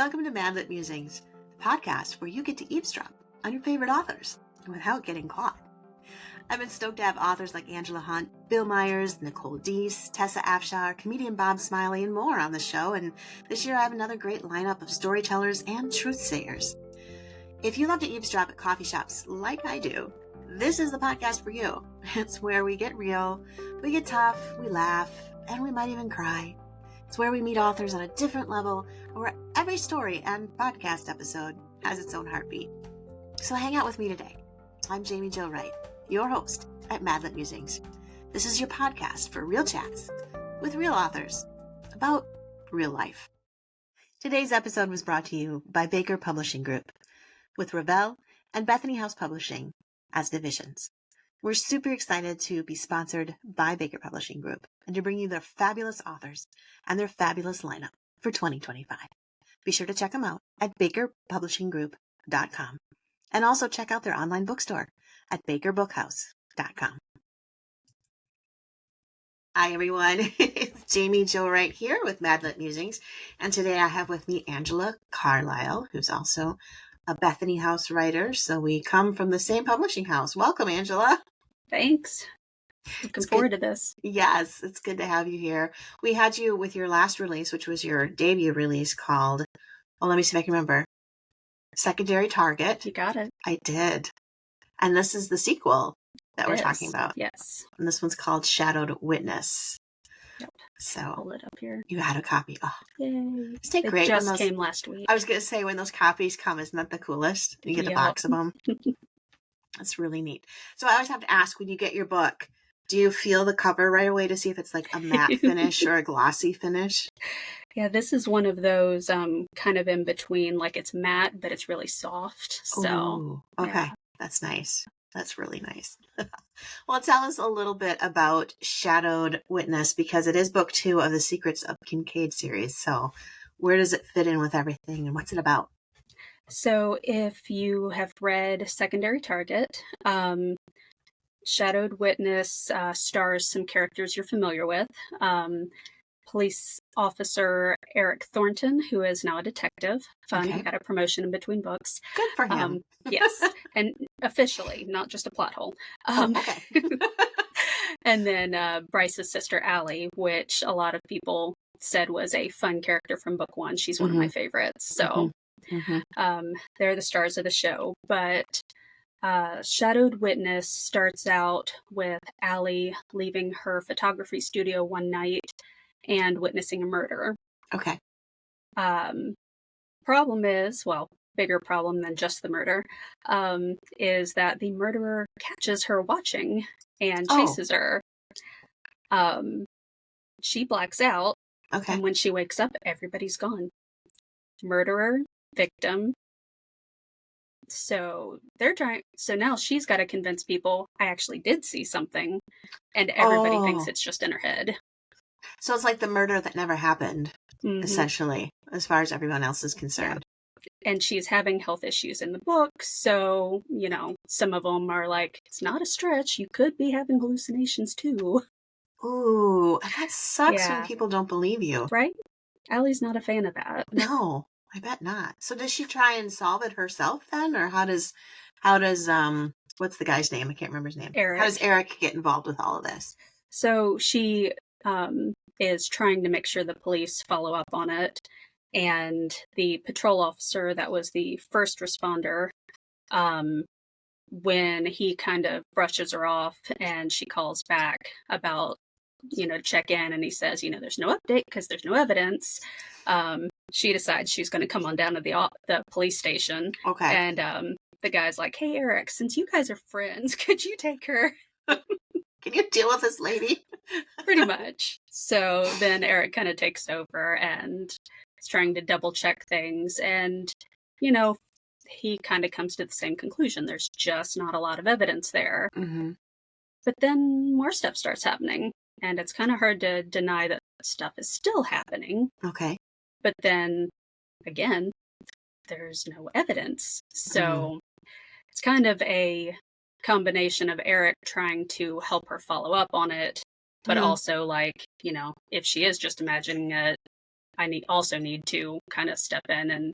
Welcome to Madlit Musings, the podcast where you get to eavesdrop on your favorite authors without getting caught. I've been stoked to have authors like Angela Hunt, Bill Myers, Nicole Deese, Tessa Afshar, comedian Bob Smiley, and more on the show, and this year I have another great lineup of storytellers and truthsayers. If you love to eavesdrop at coffee shops like I do, this is the podcast for you. It's where we get real, we get tough, we laugh, and we might even cry. It's where we meet authors on a different level, where every story and podcast episode has its own heartbeat. So hang out with me today. I'm Jaime Wright, your host at Madlit Musings. This is your podcast for real chats with real authors about real life. Today's episode was brought to you by Baker Publishing Group, with Revell and Bethany House Publishing as divisions. We're super excited to be sponsored by Baker Publishing Group and to bring you their fabulous authors and their fabulous lineup for 2025. Be sure to check them out at bakerpublishinggroup.com and also check out their online bookstore at bakerbookhouse.com. Hi everyone, it's Jaime Wright here with Madlit Musings, and today I have with me Angela Carlisle, who's also a Bethany House writer, so we come from the same publishing house. Welcome, Angela. Thanks. Looking forward to this. Yes, it's good to have you here. We had you with your last release, which was your debut release called, let me see if I can remember, Secondary Target. You got it. I did. And this is the sequel that we're talking about. Yes. And this one's called Shadowed Witness. Yep. So pull it up here. You had a copy. Oh, yay! Isn't it great? Just came last week. I was going to say, when those copies come, isn't that the coolest? You get a box of them. That's really neat. So I always have to ask, when you get your book, do you feel the cover right away to see if it's like a matte finish or a glossy finish? Yeah, this is one of those kind of in between, like it's matte, but it's really soft. So, ooh, okay. Yeah. That's nice. That's really nice. Well, tell us a little bit about Shadowed Witness, because it is book 2 of the Secrets of Kincaid series. So where does it fit in with everything and what's it about? So if you have read Secondary Target, Shadowed Witness stars some characters you're familiar with. Police officer Eric Thornton, who is now a detective. Fun, Okay. He got a promotion in between books. Good for him. Yes, and officially, not just a plot hole. Okay. And then Bryce's sister Allie, which a lot of people said was a fun character from book 1. She's one of my favorites. So they're the stars of the show. But Shadowed Witness starts out with Allie leaving her photography studio one night and witnessing a murder. Okay. Problem is, well, bigger problem than just the murder, is that the murderer catches her watching and chases her. She blacks out, and when she wakes up, everybody's gone. Murderer, victim. So now she's got to convince people, I actually did see something, and everybody thinks it's just in her head. So it's like the murder that never happened, essentially, as far as everyone else is concerned. Yeah. And she's having health issues in the book, so, some of them are like, it's not a stretch, you could be having hallucinations too. Ooh, that sucks when people don't believe you. Right? Allie's not a fan of that. No, I bet not. So does she try and solve it herself then? Or how does what's the guy's name? I can't remember his name. Eric. How does Eric get involved with all of this? So she is trying to make sure the police follow up on it. And the patrol officer that was the first responder, when he kind of brushes her off and she calls back about, to check in, and he says, there's no update because there's no evidence. She decides she's going to come on down to the police station. Okay. And the guy's like, hey, Eric, since you guys are friends, could you take her? Can you deal with this lady? Pretty much. So then Eric kind of takes over and is trying to double check things. And, he kind of comes to the same conclusion. There's just not a lot of evidence there. Mm-hmm. But then more stuff starts happening. And it's kind of hard to deny that stuff is still happening. Okay. But then, again, there's no evidence. So it's kind of a combination of Eric trying to help her follow up on it, but also, if she is just imagining it, I also need to kind of step in and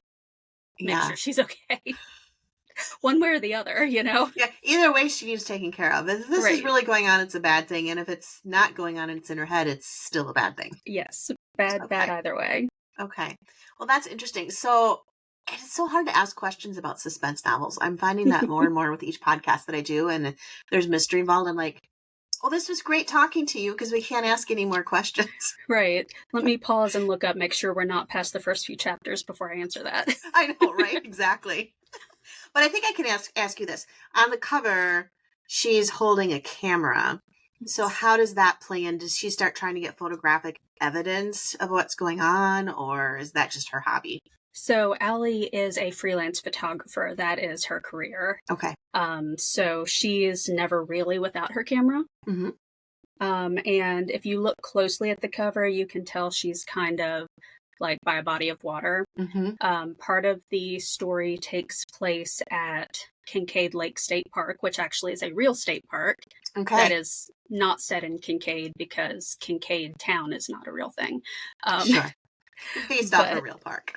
make Yeah. sure she's okay. One way or the other, you know? Yeah, either way, she needs taken care of. If this is Right. really going on, it's a bad thing. And if it's not going on and it's in her head, it's still a bad thing. Yes. Bad Okay. either way. Okay. Well, that's interesting. So it's so hard to ask questions about suspense novels. I'm finding that more and more with each podcast that I do. And there's mystery involved. I'm like, well, this was great talking to you because we can't ask any more questions. Right. Let me pause and look up, make sure we're not past the first few chapters before I answer that. I know, right? Exactly. But I think I can ask you this. On the cover, she's holding a camera. So how does that play in? Does she start trying to get photographic evidence of what's going on, or is that just her hobby? So Allie is a freelance photographer. That is her career. Okay. So she's never really without her camera. Mm-hmm. And if you look closely at the cover, you can tell she's kind of like by a body of water. Mm-hmm. Part of the story takes place at Kincaid Lake State Park, which actually is a real state park. Okay. That is not set in Kincaid because Kincaid town is not a real thing. Sure. Based off a real park.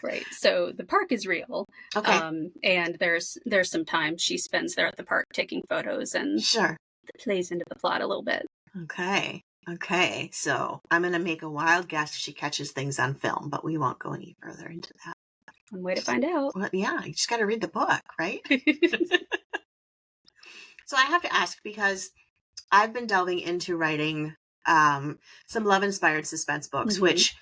Right. So the park is real. Okay. And there's some time she spends there at the park taking photos, and Sure. it plays into the plot a little bit. Okay. Okay. So I'm going to make a wild guess she catches things on film, but we won't go any further into that. One way to find out. Well, yeah, you just got to read the book, right? So I have to ask, because I've been delving into writing some love-inspired suspense books, Mm-hmm. which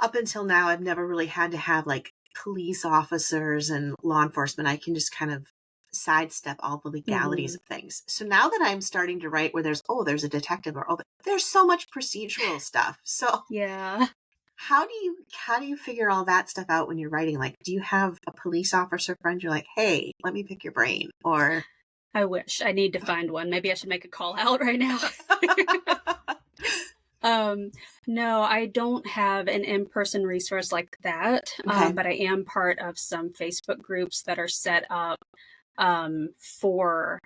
up until now, I've never really had to have like police officers and law enforcement. I can just kind of sidestep all the legalities of things. So now that I'm starting to write where there's a detective, or there's so much procedural stuff. So Yeah. how do you figure all that stuff out when you're writing? Like, do you have a police officer friend you're like, hey, let me pick your brain? Or I wish. I need to find one. Maybe I should make a call out right now. No, I don't have an in-person resource like that. Okay. But I am part of some Facebook groups that are set up for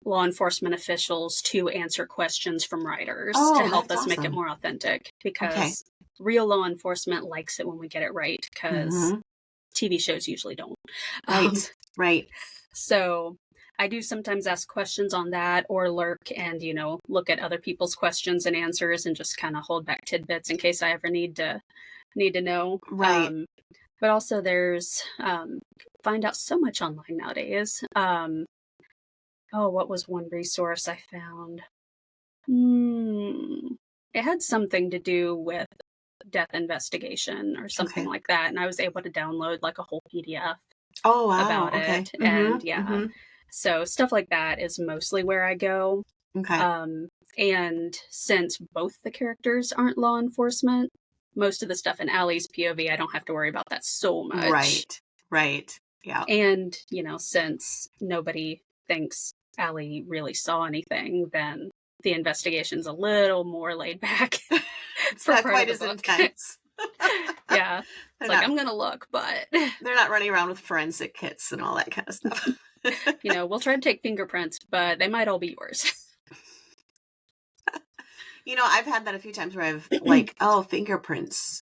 law enforcement officials to answer questions from writers to help us make it more authentic, because real law enforcement likes it when we get it right, because TV shows usually don't. Right. So I do sometimes ask questions on that, or lurk and, look at other people's questions and answers and just kind of hold back tidbits in case I ever need to know. Right. But also there's, find out so much online nowadays. What was one resource I found? It had something to do with death investigation or something like that. And I was able to download like a whole PDF about it. And so stuff like that is mostly where I go. Okay. And since both the characters aren't law enforcement, most of the stuff in Allie's POV, I don't have to worry about that so much. Right. Yeah. And, since nobody thinks Allie really saw anything, then the investigation's a little more laid back. It's not quite as intense. Yeah. It's like, I'm going to look, but they're not running around with forensic kits and all that kind of stuff. We'll try to take fingerprints, but they might all be yours. I've had that a few times where I've fingerprints.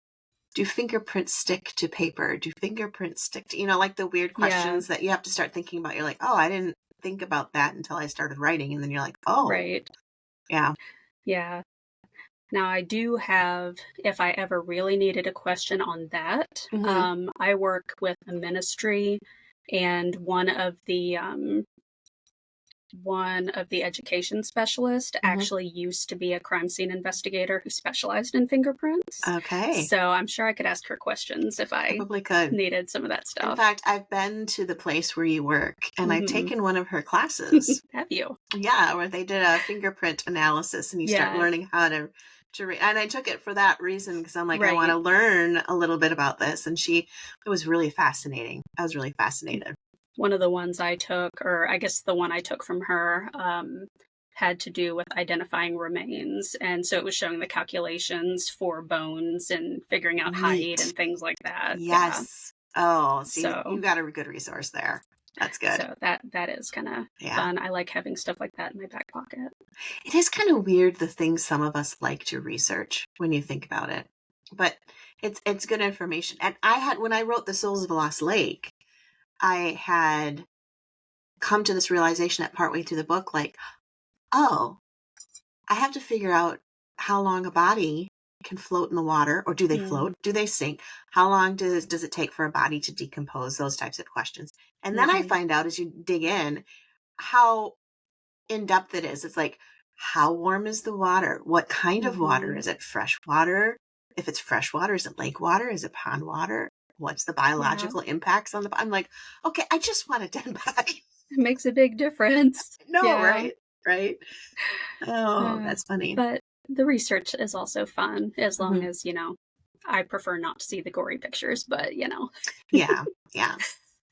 Do fingerprints stick to paper? Do fingerprints stick to, like the weird questions that you have to start thinking about? You're like, oh, I didn't think about that until I started writing. And then you're like, oh. Right. Yeah. Yeah. Now, I do have, if I ever really needed a question on that, I work with a ministry, and one of the education specialists actually used to be a crime scene investigator who specialized in fingerprints. Okay. So I'm sure I could ask her questions if I probably could needed some of that stuff. In fact, I've been to the place where you work, and I've taken one of her classes. Have you? Yeah, where they did a fingerprint analysis, and you start learning how to read. And I took it for that reason, because I'm like, I want to learn a little bit about this. And it was really fascinating. I was really fascinated. One of the ones I took, or I guess the one I took from her, had to do with identifying remains. And so it was showing the calculations for bones and figuring out height and things like that. Yes. Yeah. Oh, see, you got a good resource there. That's good. So that is kind of fun. I like having stuff like that in my back pocket. It is kind of weird, the things some of us like to research when you think about it, but it's good information. And when I wrote The Souls of a Lost Lake, I had come to this realization at partway through the book, like, oh, I have to figure out how long a body can float in the water, or do they float? Do they sink? How long does it take for a body to decompose? Those types of questions. And then I find out, as you dig in, how in depth it is. It's like, how warm is the water? What kind of water? Is it fresh water? If it's fresh water, is it lake water? Is it pond water? What's the biological impacts on the? I'm like, okay, I just want a dead body. It makes a big difference. No, right. Oh, that's funny. But the research is also fun, as long as, I prefer not to see the gory pictures, but, Yeah.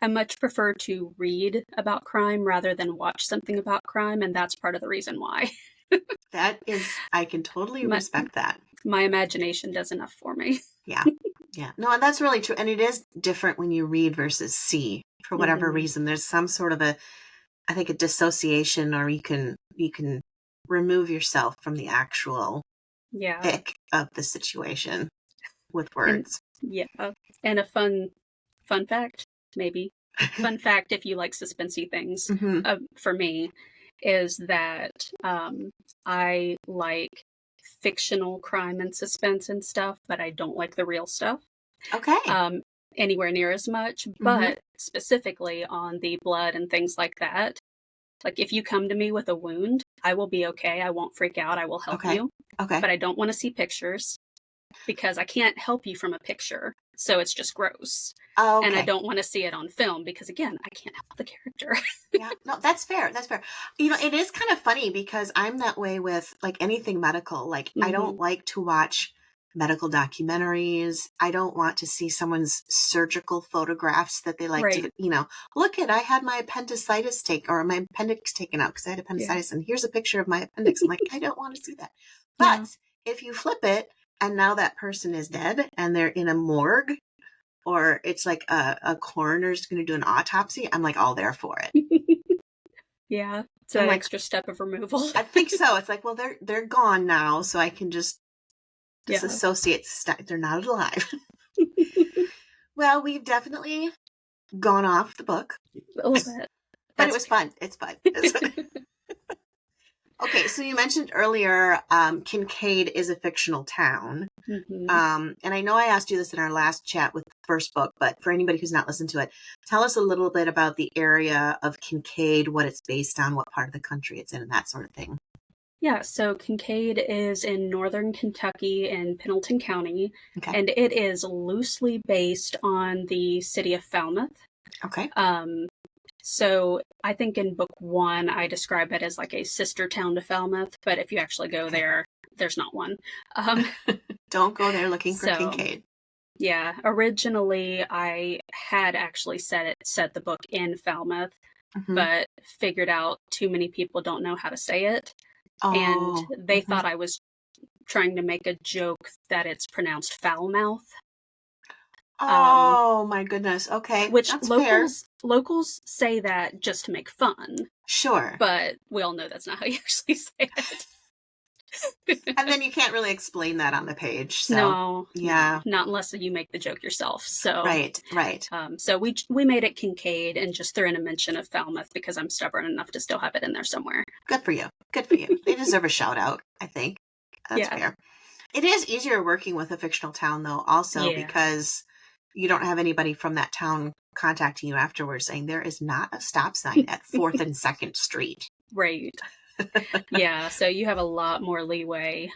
I much prefer to read about crime rather than watch something about crime, and that's part of the reason why. I can totally respect that. My imagination does enough for me. Yeah. No, and that's really true. And it is different when you read versus see, for whatever reason. There's some sort of I think a dissociation, or you can remove yourself from the actual ick of the situation with words. And a fun fact, maybe. Fun fact, if you like suspensey things, for me, is that I like fictional crime and suspense and stuff, but I don't like the real stuff. Okay. Anywhere near as much, but specifically on the blood and things like that. Like, if you come to me with a wound, I will be okay. I won't freak out. I will help you. Okay. But I don't want to see pictures, because I can't help you from a picture. So it's just gross. Oh, okay. And I don't want to see it on film, because, again, I can't help the character. Yeah, no, that's fair. It is kind of funny, because I'm that way with, like, anything medical. Like, I don't like to watch medical documentaries. I don't want to see someone's surgical photographs that they like to, look at, I had my appendicitis my appendix taken out because I had appendicitis, and here's a picture of my appendix. I'm like, I don't want to see that. But if you flip it, and now that person is dead and they're in a morgue, or it's like a coroner's going to do an autopsy, I'm like all there for it. Yeah. It's an extra step of removal. I think so. It's like, well, they're gone now, so I can just disassociate. They're not alive. Well, we've definitely gone off the book. A little bit. But it was fun. It's fun. Okay, so you mentioned earlier, Kincaid is a fictional town. And I know I asked you this in our last chat with the first book, but for anybody who's not listened to it, tell us a little bit about the area of Kincaid, what it's based on, what part of the country it's in, and that sort of thing. Yeah, so Kincaid is in northern Kentucky in Pendleton County, and it is loosely based on the city of Falmouth. Okay. So I think in book 1, I describe it as like a sister town to Falmouth, but if you actually go there, there's not one. Don't go there looking for Kincaid. Yeah, originally I had actually set the book in Falmouth, but figured out too many people don't know how to say it. And they thought I was trying to make a joke that it's pronounced Foulmouth. Oh, my goodness. Okay. Which that's locals say that just to make fun. Sure. But we all know that's not how you actually say it. And then you can't really explain that on the page. So. No. Yeah. Not unless you make the joke yourself. So Right. So we made it Kincaid and just threw in a mention of Falmouth because I'm stubborn enough to still have it in there somewhere. Good for you. They deserve a shout out, I think. That's fair. It is easier working with a fictional town, though, also, because you don't have anybody from that town contacting you afterwards saying there is not a stop sign at 4th and 2nd Street. Right. Yeah, so you have a lot more leeway,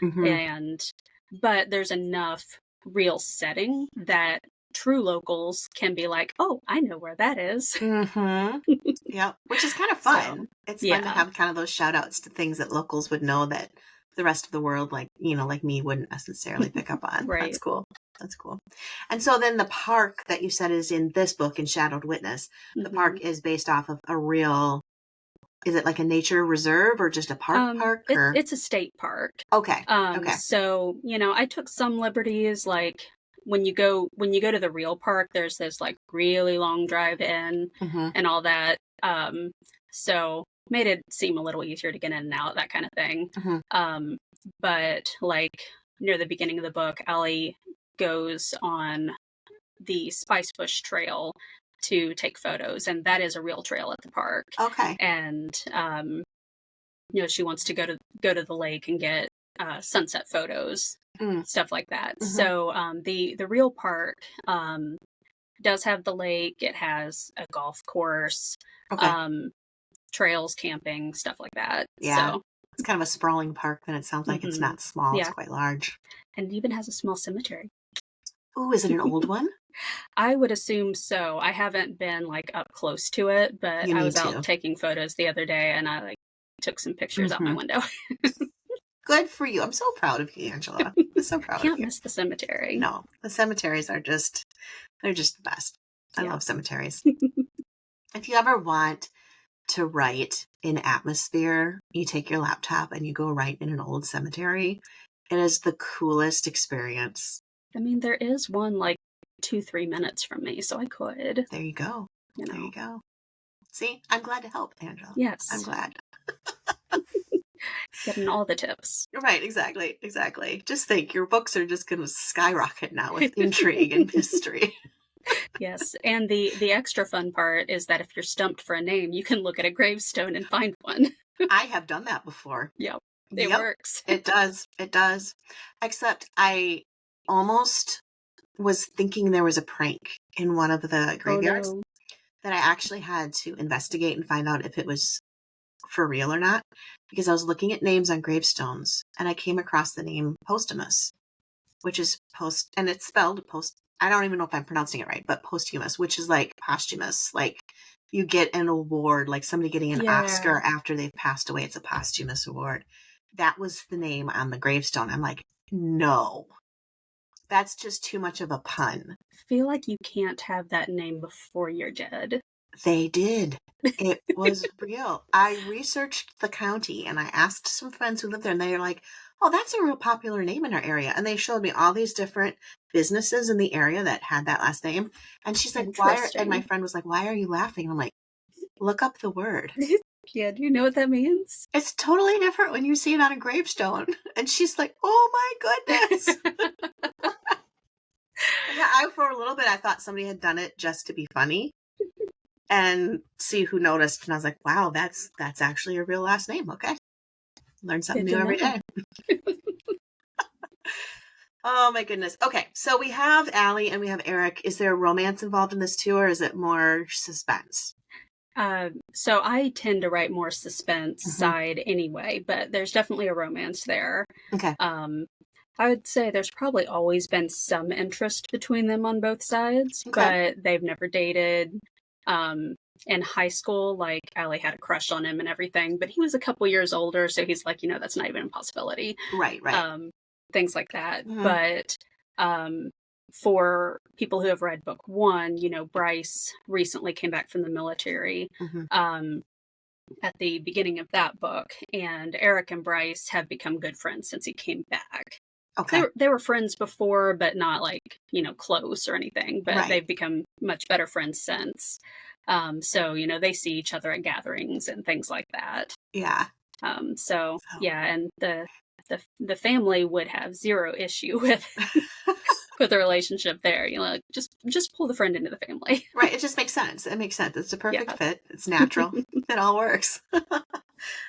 but there's enough real setting that true locals can be like, oh, I know where that is. Yeah, which is kind of fun. So, it's fun to have kind of those shout outs to things that locals would know that the rest of the world, like me, wouldn't necessarily pick up on. Right. That's cool. And so then the park that you said is in this book, in Shadowed Witness, the park is based off of a real, is it like a nature reserve or just a park? It's a state park. Okay. So, I took some liberties, like when you go to the real park, there's this like really long drive in and all that. So made it seem a little easier to get in and out, that kind of thing. But like near the beginning of the book, Allie goes on the Spice Bush Trail to take photos, and that is a real trail at the park. Okay. And she wants to go to the lake and get sunset photos, stuff like that. So the real park does have the lake. It has a golf course, trails, camping, stuff like that. Yeah. So it's kind of a sprawling park, then it sounds like it's not small. It's quite large. And it even has a small cemetery. Ooh, is it an old one? I would assume so. I haven't been like up close to it, but I was out taking photos the other day, and I like took some pictures out my window. Good for you. I'm so proud of you, Angela. I'm so proud of you. Can't miss the cemetery. No, the cemeteries are they're just the best. I love cemeteries. If you ever want to write in atmosphere, you take your laptop and you go write in an old cemetery. It is the coolest experience. I mean, there is one like 2-3 minutes from me, so I could. There you go. There you go. See, I'm glad to help, Angela. Yes. I'm glad. Getting all the tips. Right, exactly. Just think, your books are just going to skyrocket now with intrigue and mystery. Yes, and the extra fun part is that if you're stumped for a name, you can look at a gravestone and find one. I have done that before. Yep. It works. It does. Except I almost was thinking there was a prank in one of the graveyards that I actually had to investigate and find out if it was for real or not, because I was looking at names on gravestones and I came across the name Posthumous, which is and it's spelled I don't even know if I'm pronouncing it right, but posthumous, which is like posthumous, like you get an award, like somebody getting an Oscar after they've passed away. It's a posthumous award. That was the name on the gravestone. I'm like, no, that's just too much of a pun. I feel like you can't have that name before you're dead. They did. It was real. I researched the county and I asked some friends who lived there, and they were like, oh, that's a real popular name in our area. And they showed me all these different businesses in the area that had that last name. And she's like, and my friend was like, why are you laughing? I'm like, look up the word. Yeah, do you know what that means? It's totally different when you see it on a gravestone. And she's like, oh my goodness. Yeah, for a little bit, I thought somebody had done it just to be funny and see who noticed. And I was like, wow, that's actually a real last name. Okay. Learn something new every day. Oh my goodness. Okay. So we have Allie and we have Eric. Is there romance involved in this too, or is it more suspense? So I tend to write more suspense side anyway, but there's definitely a romance there. Okay. I would say there's probably always been some interest between them on both sides, but they've never dated. In high school, like Allie had a crush on him and everything, but he was a couple years older, so he's like, that's not even a possibility. Right. Things like that. But for people who have read book one, Bryce recently came back from the military at the beginning of that book, and Eric and Bryce have become good friends since he came back. Okay. They were friends before, but not like, close or anything, but they've become much better friends since. So, they see each other at gatherings and things like that. Yeah. So yeah, and the family would have zero issue with with the relationship there. Like just pull the friend into the family. Right. It just makes sense. It makes sense. It's a perfect fit. It's natural. It all works.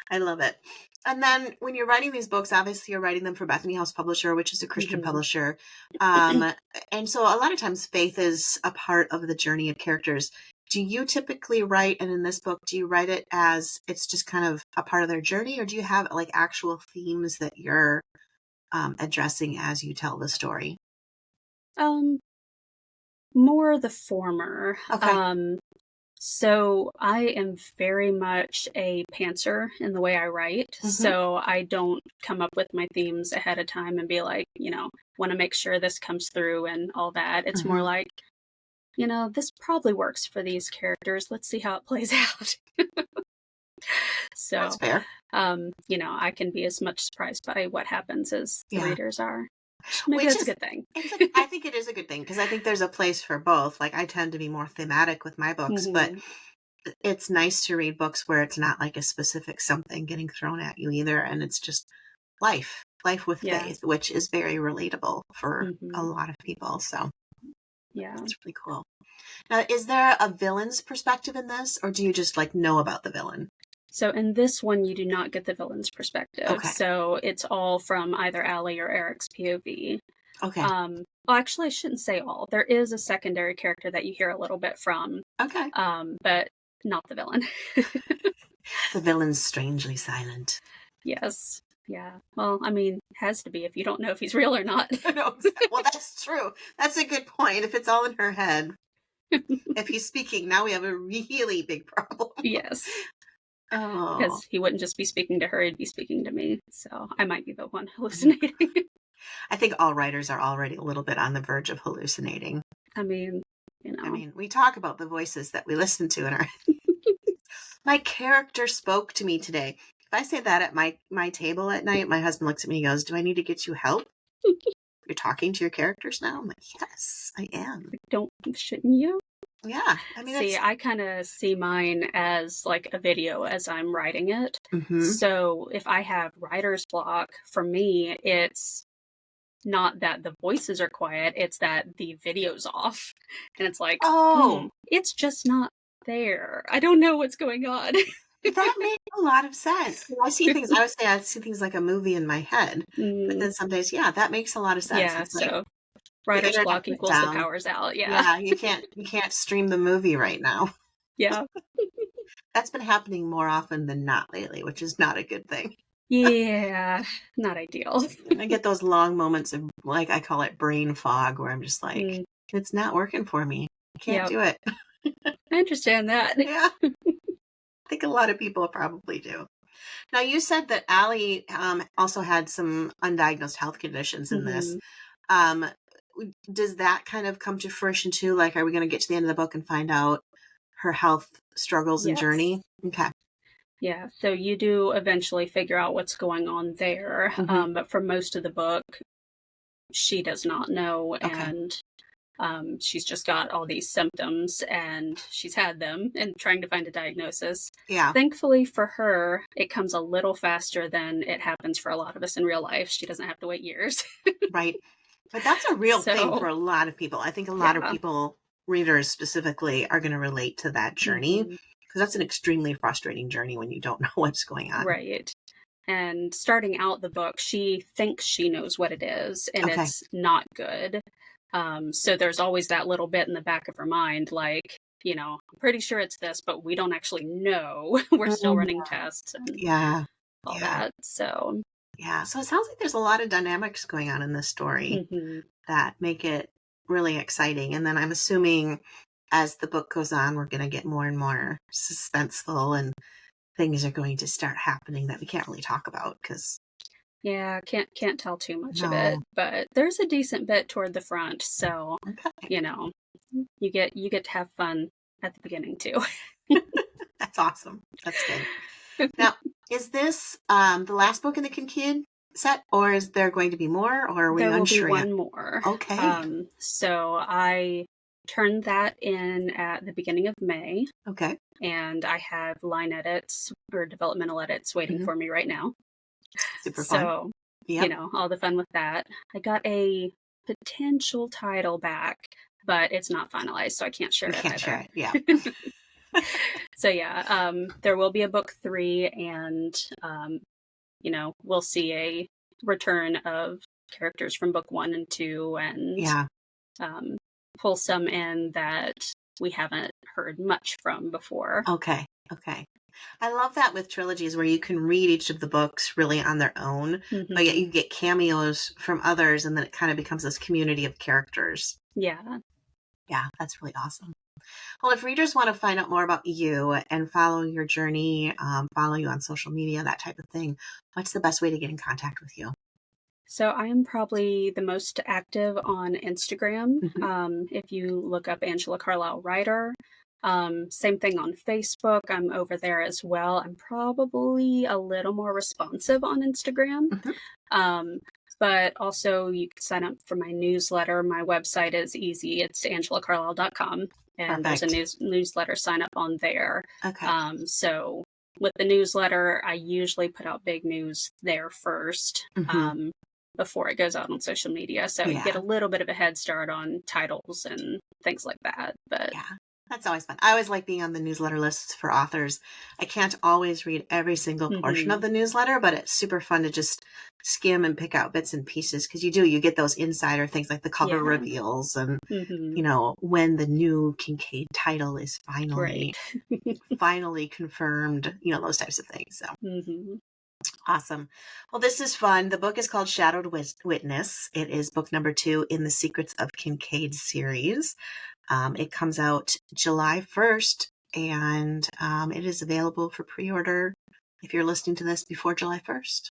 I love it. And then when you're writing these books, obviously you're writing them for Bethany House Publisher, which is a Christian publisher. And so a lot of times faith is a part of the journey of characters. Do you typically write, and in this book, do you write it as it's just kind of a part of their journey, or do you have like actual themes that you're addressing as you tell the story? More the former. Okay. So I am very much a pantser in the way I write. So I don't come up with my themes ahead of time and be like, want to make sure this comes through and all that. It's more like, this probably works for these characters. Let's see how it plays out. So that's fair. I can be as much surprised by what happens as the readers are. Maybe Which that's a is, good thing. I think it is a good thing because I think there's a place for both. Like I tend to be more thematic with my books, but it's nice to read books where it's not like a specific something getting thrown at you either. And it's just life with faith, which is very relatable for a lot of people. So yeah, it's really cool. Now, is there a villain's perspective in this, or do you just like know about the villain? So in this one, you do not get the villain's perspective. Okay. So it's all from either Allie or Eric's POV. Okay. Well, actually, I shouldn't say all. There is a secondary character that you hear a little bit from. Okay. But not the villain. The villain's strangely silent. Yes. Yeah. Well, I mean, has to be if you don't know if he's real or not. Well, that's true. That's a good point. If it's all in her head. If he's speaking, now we have a really big problem. Yes. Oh. Because he wouldn't just be speaking to her, he'd be speaking to me. So I might be the one hallucinating. I think all writers are already a little bit on the verge of hallucinating. I mean, you know. I mean, we talk about the voices that we listen to in our... My character spoke to me today. If I say that at my table at night, my husband looks at me and goes, "Do I need to get you help? You're talking to your characters now?" I'm like, "Yes, I am." Shouldn't you? Yeah. I mean, I kind of see mine as like a video as I'm writing it. So if I have writer's block, for me, it's not that the voices are quiet, it's that the video's off. And it's like, it's just not there. I don't know what's going on. That makes a lot of sense. I see things, I see things like a movie in my head. But then some days, that makes a lot of sense. Yeah, it's so like writer's block equals the power's out. Yeah, you can't stream the movie right now. Yeah. That's been happening more often than not lately, which is not a good thing. Yeah, not ideal. I get those long moments of, like, I call it brain fog, where I'm just like, it's not working for me. I can't do it. I understand that. Yeah. I think a lot of people probably do. Now, you said that Allie also had some undiagnosed health conditions in this. Does that kind of come to fruition too? Like, are we going to get to the end of the book and find out her health struggles and journey? Okay. Yeah, so you do eventually figure out what's going on there. But for most of the book, she does not know. And she's just got all these symptoms and she's had them and trying to find a diagnosis. Yeah. Thankfully for her, it comes a little faster than it happens for a lot of us in real life. She doesn't have to wait years. Right. But that's a real thing for a lot of people. I think a lot of people, readers specifically, are going to relate to that journey because that's an extremely frustrating journey when you don't know what's going on. Right. And starting out the book, she thinks she knows what it is and it's not good. So there's always that little bit in the back of her mind, like, I'm pretty sure it's this, but we don't actually know. We're still running tests and all that. So yeah, so it sounds like there's a lot of dynamics going on in this story that make it really exciting. And then I'm assuming as the book goes on, we're going to get more and more suspenseful and things are going to start happening that we can't really talk about because can't tell too much of it, but there's a decent bit toward the front. So, you get to have fun at the beginning too. That's awesome. That's good. Now, is this the last book in the Kincaid set, or is there going to be more, or are we unsure? There will be one more. Okay. So I turned that in at the beginning of May. Okay. And I have line edits or developmental edits waiting for me right now. Super fun. So, all the fun with that. I got a potential title back, but it's not finalized, so I can't share it either. Yeah. So there will be a book 3, and we'll see a return of characters from book 1 and 2, and pull some in that we haven't heard much from before. Okay. I love that with trilogies where you can read each of the books really on their own, but yet you get cameos from others, and then it kind of becomes this community of characters. Yeah. Yeah, that's really awesome. Well, if readers want to find out more about you and follow your journey, follow you on social media, that type of thing, what's the best way to get in contact with you? So I am probably the most active on Instagram. If you look up Angela Carlisle Writer, same thing on Facebook. I'm over there as well. I'm probably a little more responsive on Instagram. but also you can sign up for my newsletter. My website is easy. It's angelacarlisle.com. And Perfect. there's a newsletter sign up on there. Okay. So with the newsletter, I usually put out big news there first before it goes out on social media. So you get a little bit of a head start on titles and things like that. But yeah, that's always fun. I always like being on the newsletter lists for authors. I can't always read every single portion of the newsletter, but it's super fun to just skim and pick out bits and pieces because you get those insider things like the cover reveals and when the new Kincaid title is finally confirmed, those types of things. So awesome. Well, this is fun. The book is called Shadowed Witness. It is book number 2 in the Secrets of Kincaid series. It comes out July 1st, and it is available for pre-order if you're listening to this before July 1st.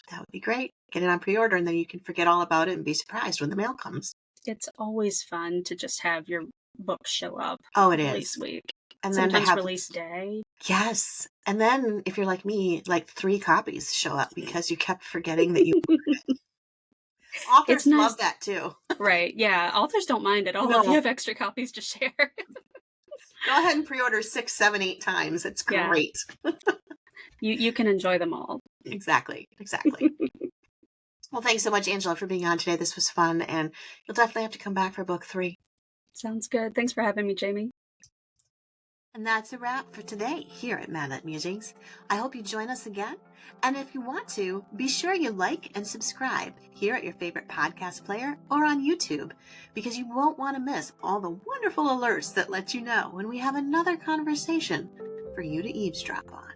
That would be great. Get it on pre-order, and then you can forget all about it and be surprised when the mail comes. It's always fun to just have your book show up. Oh, it is. Release week. And sometimes then release day. Yes. And then if you're like me, like 3 copies show up because you kept forgetting that you ordered it. Authors love that too. Right. Yeah. Authors don't mind at all if you have extra copies to share. Go ahead and pre-order 6, 7, 8 times. It's great. You can enjoy them all. Exactly. Well, thanks so much, Angela, for being on today. This was fun, and you'll definitely have to come back for book 3. Sounds good. Thanks for having me, Jamie. And that's a wrap for today here at Madlet Musings. I hope you join us again. And if you want to, be sure you like and subscribe here at your favorite podcast player or on YouTube, because you won't want to miss all the wonderful alerts that let you know when we have another conversation for you to eavesdrop on.